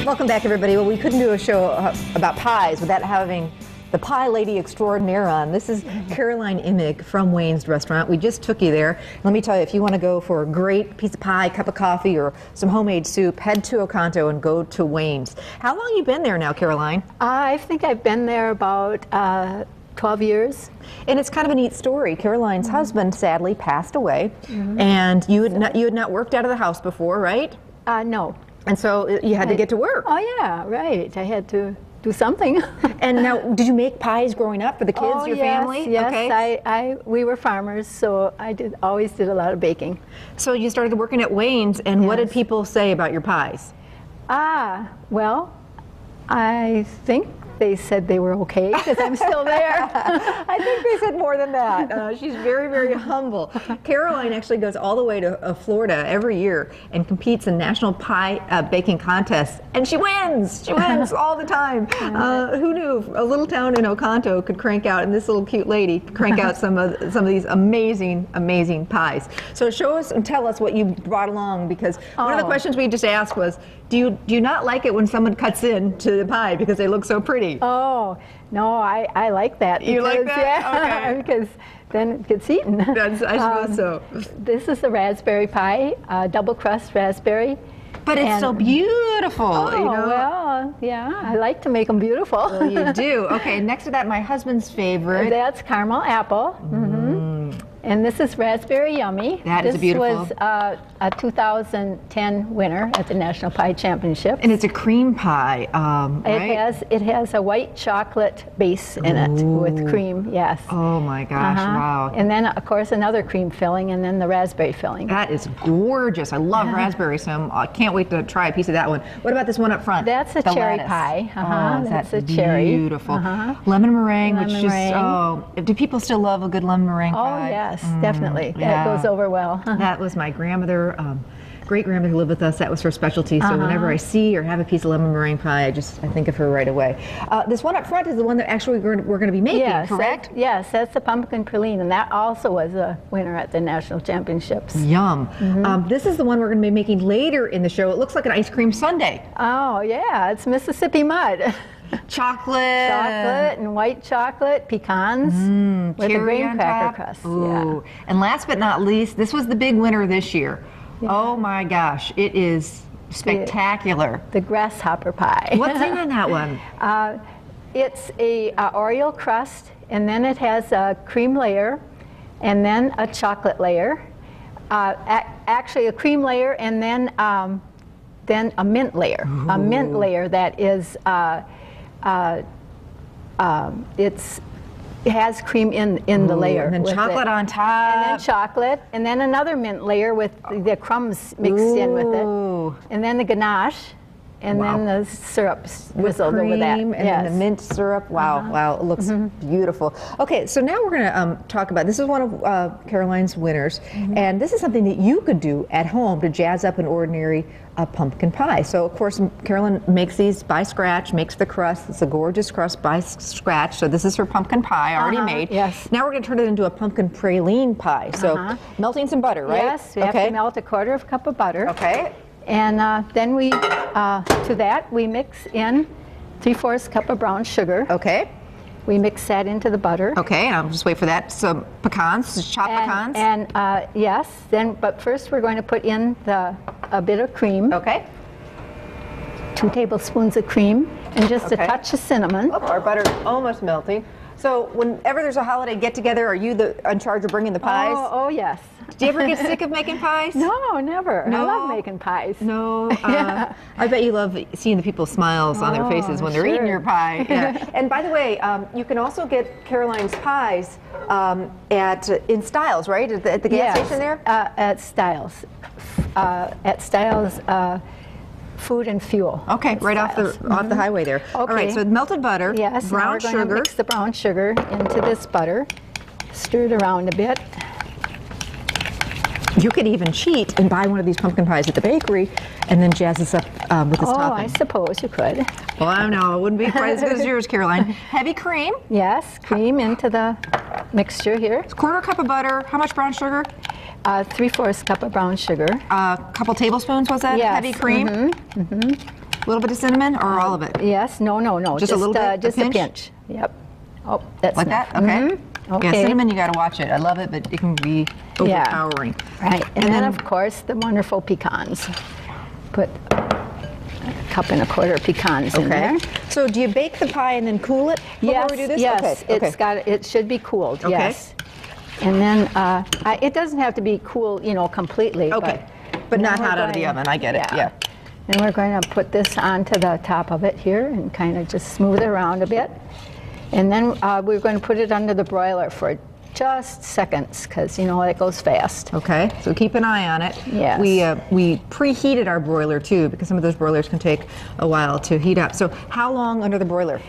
Welcome back, everybody. Well, we couldn't do a show about pies without having the pie lady extraordinaire on. This is Caroline Imig from Wayne's Restaurant. We just took you there. Let me tell you, if you want to go for a great piece of pie, cup of coffee, or some homemade soup, head to Oconto and go to Wayne's. How long have you been there now, Caroline? I think I've been there about 12 years. And it's kind of a neat story. Caroline's husband sadly passed away, and you had not worked out of the house before, right? No. And so you had to get to work. Oh yeah, right. I had to do something. And now, did you make pies growing up for the kids, your family? Yes, okay. we were farmers, so I always did a lot of baking. So you started working at Wayne's, and what did people say about your pies? Well, I think they said they were okay because I'm still there. I think they said more than that. She's very, very humble. Caroline actually goes all the way to Florida every year and competes in national pie baking contests, and she wins. She wins all the time. Who knew a little town in Oconto could crank out, and this little cute lady could crank out some of these amazing, amazing pies. So show us and tell us what you brought along, because one of the questions we just asked was, do you not like it when someone cuts into the pie because they look so pretty? Oh, no, I like that. You like that? Yeah, okay. because then it gets eaten. I suppose so. This is the raspberry pie, double crust raspberry. But it's so beautiful. Oh, you know? Well, yeah, I like to make them beautiful. Well, you do. Okay, next to that, my husband's favorite. That's caramel apple. And this is Raspberry Yummy. That is beautiful. This was a 2010 winner at the National Pie Championship. And it's a cream pie, right? It has a white chocolate base in it with cream, yes. Oh my gosh, wow. And then, of course, another cream filling, and then the raspberry filling. That is gorgeous. I love raspberry, so I can't wait to try a piece of that one. What about this one up front? That's a cherry pie. That's a cherry. Beautiful. Lemon meringue, which is, do people still love a good lemon meringue pie? Oh, yes, definitely. That goes over well. That was my grandmother, great-grandmother who lived with us. That was her specialty. So whenever I see or have a piece of lemon meringue pie, I think of her right away. This one up front is the one that actually we're going to be making, correct? Yes, that's the pumpkin praline, and that also was a winner at the national championships. Yum. This is the one we're going to be making later in the show. It looks like an ice cream sundae. Oh, yeah, it's Mississippi mud. Chocolate and white chocolate, pecans with a graham cracker crust. Ooh. And last but not least, this was the big winner this year. Oh my gosh, it is spectacular. The grasshopper pie. What's in that one? It's a Oreo crust, and then it has a cream layer, and then a chocolate layer. Actually, a cream layer, and then a mint layer. A mint layer that is it has cream in the layer. And then chocolate on top. And then chocolate, and then another mint layer with the crumbs mixed in with it. And then the ganache, and then the syrup drizzled over that. And then the mint syrup. Wow, wow, it looks beautiful. Okay, so now we're going to talk about, this is one of Caroline's winners, and this is something that you could do at home to jazz up an ordinary pumpkin pie. So of course Caroline makes these by scratch, makes the crust. It's a gorgeous crust by scratch. So this is her pumpkin pie already made. Yes. Now we're going to turn it into a pumpkin praline pie. So melting some butter, right? Yes, we have to melt a 1/4 cup of butter. Okay. And then we, to that, we mix in 3/4 cup of brown sugar. Okay. We mix that into the butter. Okay, and I'll just wait for that. Some pecans, chopped pecans. And yes, but first we're going to put in a bit of cream. Okay. 2 tablespoons of cream, and just a touch of cinnamon. Oh, our butter's almost melting. So whenever there's a holiday get-together, are you in charge of bringing the pies? Oh yes. Do you ever get sick of making pies? No, never. No? I love making pies. No. I bet you love seeing the people's smiles on their faces when they're eating your pie. Yeah. And by the way, you can also get Caroline's pies in Styles, right? At the gas station there? At Styles. At Styles. Food and Fuel. Okay, right off the highway there. Okay. All right, so melted butter, brown sugar. Now we're going to mix the brown sugar into this butter. Stir it around a bit. You could even cheat and buy one of these pumpkin pies at the bakery and then jazz this up with this topping. I suppose you could. Well, I don't know. It wouldn't be quite as good as yours, Caroline. Heavy cream? Yes, cream into the mixture here. 1/4 cup of butter. How much brown sugar? 3/4 cup of brown sugar. A couple tablespoons, was that? Yes. Heavy cream? A little bit of cinnamon or all of it? Yes, no. Just a little bit? Just a pinch? Yep. Oh, that's like enough. that? Okay. Okay. Yeah, cinnamon, you got to watch it. I love it, but it can be overpowering. Right. And then, of course, the wonderful pecans. Put a cup and a quarter of pecans in there. So do you bake the pie and then cool it before we do this? Yes, Okay. it should be cooled, Okay. yes. And then it doesn't have to be cool, completely. Okay. But not hot out of the oven. I get it. Yeah. And we're going to put this onto the top of it here and kind of just smooth it around a bit. And then we're going to put it under the broiler for just seconds because, it goes fast. Okay, so keep an eye on it. Yes. We preheated our broiler too because some of those broilers can take a while to heat up. So how long under the broiler?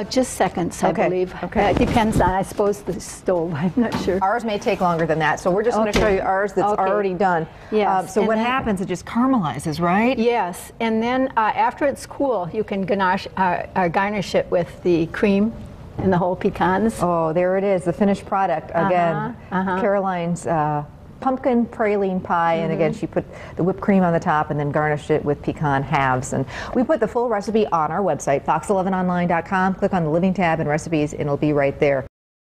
Just seconds, I believe. Okay. It depends on, I suppose, the stove. I'm not sure. Ours may take longer than that, so we're just going to show you ours that's already done. Yes. So and what then, happens? It just caramelizes, right? Yes, and then after it's cool, you can garnish it with the cream and the whole pecans. Oh, there it is, the finished product again. Caroline's pumpkin praline pie, and again she put the whipped cream on the top and then garnished it with pecan halves. And we put the full recipe on our website, fox11online.com. Click on the Living tab and recipes, and it'll be right there.